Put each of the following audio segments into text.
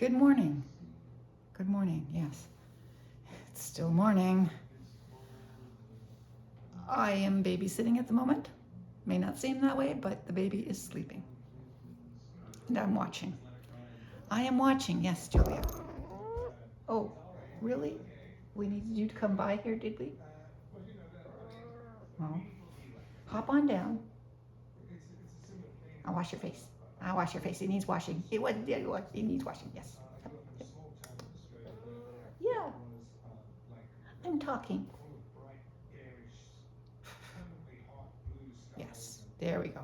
Good morning. Good morning, yes. It's still morning. I am babysitting at the moment. May not seem that way, but the baby is sleeping. And I'm watching. I am watching, yes, Julia. Oh, really? We needed you to come by here, did we? Well, hop on down. I'll wash your face. I'll wash your face. It needs washing. It needs washing, yes. Yeah, I'm talking. Yes, there we go.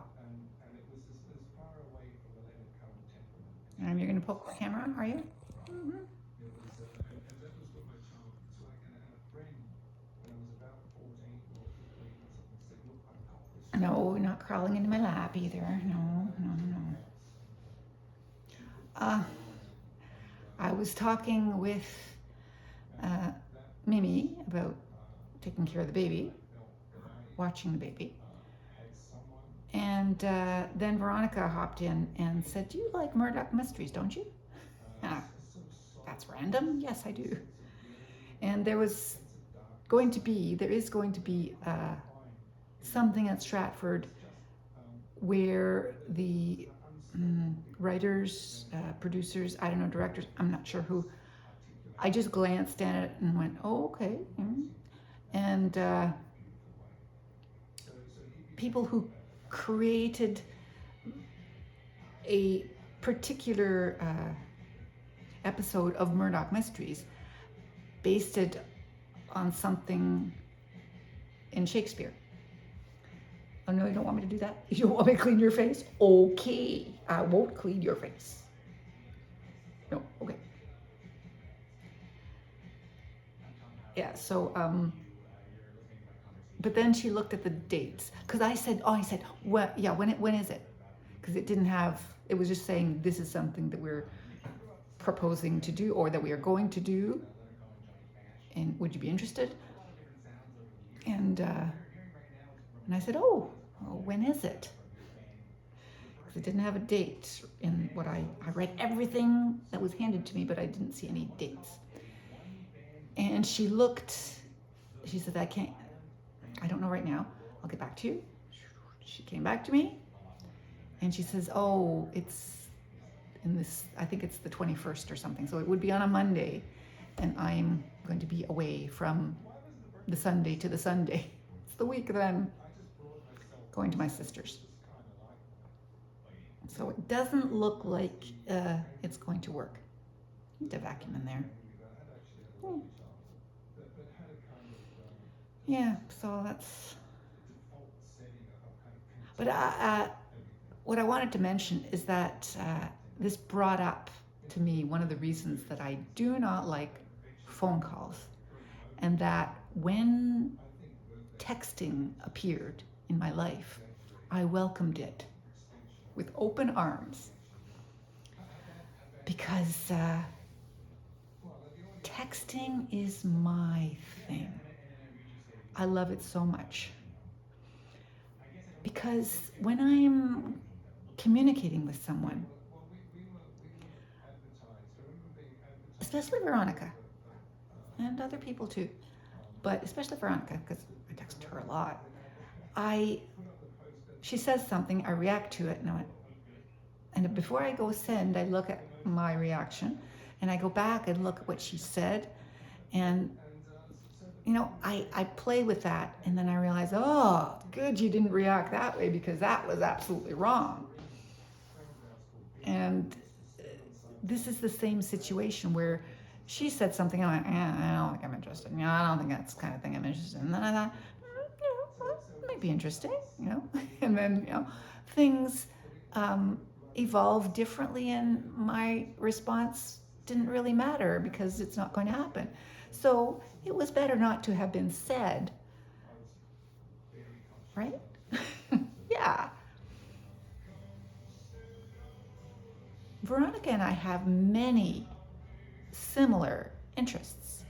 And you're going to poke the camera, are you? Mm-hmm. No, not crawling into my lap either. No, no, no. I was talking with Mimi about taking care of the baby, watching the baby. And then Veronica hopped in and said, "Do you like Murdoch Mysteries, don't you?" That's random. Yes, I do. And there is going to be something at Stratford where the writers, producers, I don't know, directors, I'm not sure who. I just glanced at it and went, "Oh, okay." And people who created a particular episode of Murdoch Mysteries based it on something in Shakespeare. Oh no, you don't want me to do that? You don't want me to clean your face? Okay, I won't clean your face. No, okay. Yeah, so but then she looked at the dates because I said, what? Yeah, when is it? Because it didn't have. It was just saying this is something that we're proposing to do or that we are going to do. And would you be interested? And I said, oh, well, when is it? Because it didn't have a date in what I read everything that was handed to me, but I didn't see any dates. And she looked. She said, I don't know right now. I'll get back to you. She came back to me and she says, oh, it's in this, I think it's the 21st or something. So it would be on a Monday. And I'm going to be away from the Sunday to the Sunday. It's the week that I'm going to my sister's. So it doesn't look like it's going to work. I need to vacuum in there. Yeah, so that's. But what I wanted to mention is that this brought up to me one of the reasons that I do not like phone calls, and that when texting appeared in my life, I welcomed it with open arms because texting is my thing. I love it so much. Because when I'm communicating with someone, especially Veronica, and other people too, but especially Veronica, because I text her a lot, she says something, I react to it, and before I go send, I look at my reaction, and I go back and look at what she said, and I play with that, and then I realize, oh, good, you didn't react that way because that was absolutely wrong. And this is the same situation where she said something, I'm like, I don't think I'm interested. I don't think that's the kind of thing I'm interested in. And then I thought, it might be interesting, And then, things evolve differently, and my response didn't really matter because it's not going to happen. So it was better not to have been said, right? Yeah. Veronica and I have many similar interests,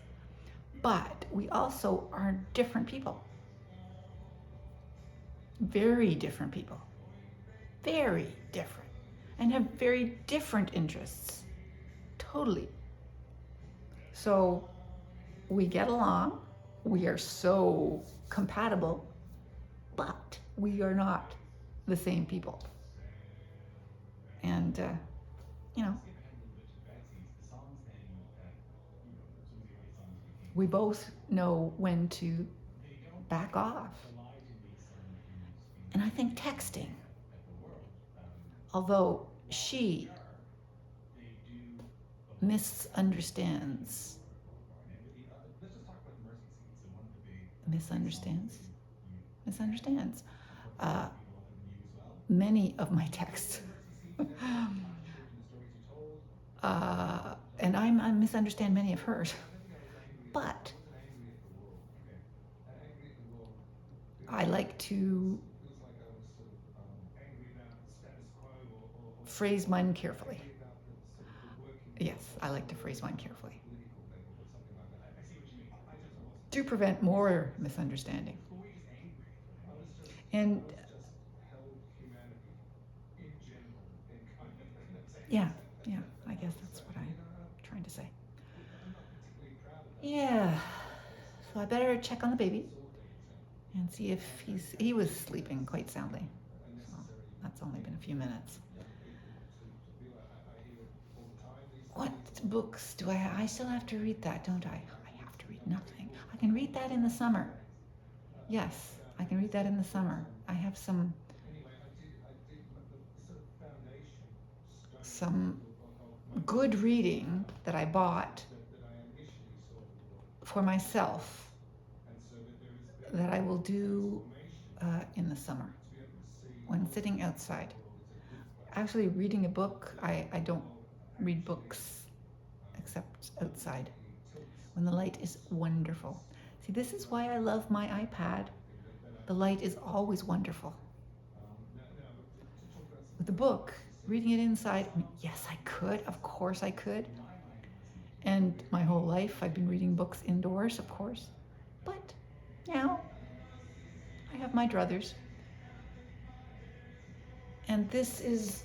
but we also are different people. Very different people. Very different. And have very different interests. totally. So we get along, we are so compatible, but we are not the same people. And, you know, we both know when to back off. And I think texting, although she misunderstands, misunderstands, misunderstands uh, many of my texts. And I misunderstand many of hers. But I like to phrase mine carefully. Yes, I like to phrase mine carefully to prevent more misunderstanding. And yeah, yeah, I guess that's what I'm trying to say. Yeah, so I better check on the baby and see if he was sleeping quite soundly. So that's only been a few minutes. What books do I have? I still have to read that, don't I? I have to read nothing. I can read that in the summer. Yes, I can read that in the summer. I have some good reading that I bought for myself that I will do in the summer when sitting outside. Actually, reading a book, I don't read books except outside when the light is wonderful. See, this is why I love my iPad. The light is always wonderful. With the book, reading it inside, I mean, yes, I could. Of course, I could. And my whole life, I've been reading books indoors, of course. But now I have my druthers, and this is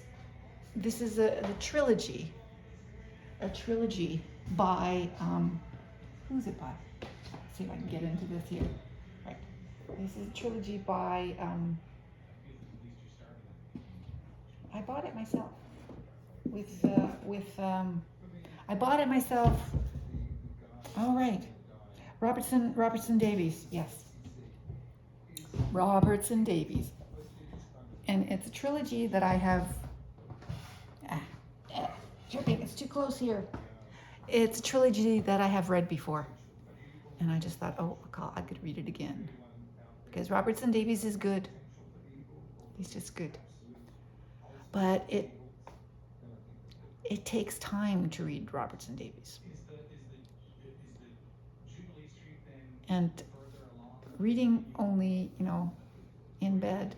a trilogy, a trilogy by who's it by? Let's see if I can get into this here. Right, this is a trilogy by I bought it myself with I bought it myself. All right, Robertson Davies, yes, Robertson Davies, and it's a trilogy that I have. Ah, Jeremy, it's too close here. It's a trilogy that I have read before, and I just thought, oh, I could read it again because Robertson Davies is good. He's just good, but it takes time to read Robertson Davies, and reading only, in bed.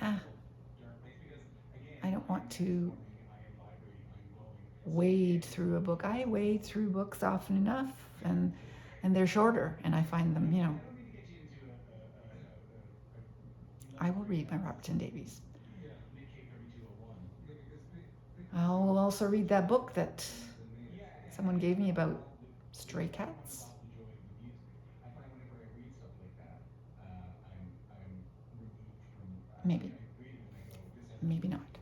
Ah, I don't want to wade through a book. I wade through books often enough, and they're shorter, and I find them, I will read my Robertson Davies. I will also read that book that someone gave me about stray cats. Maybe. Maybe not.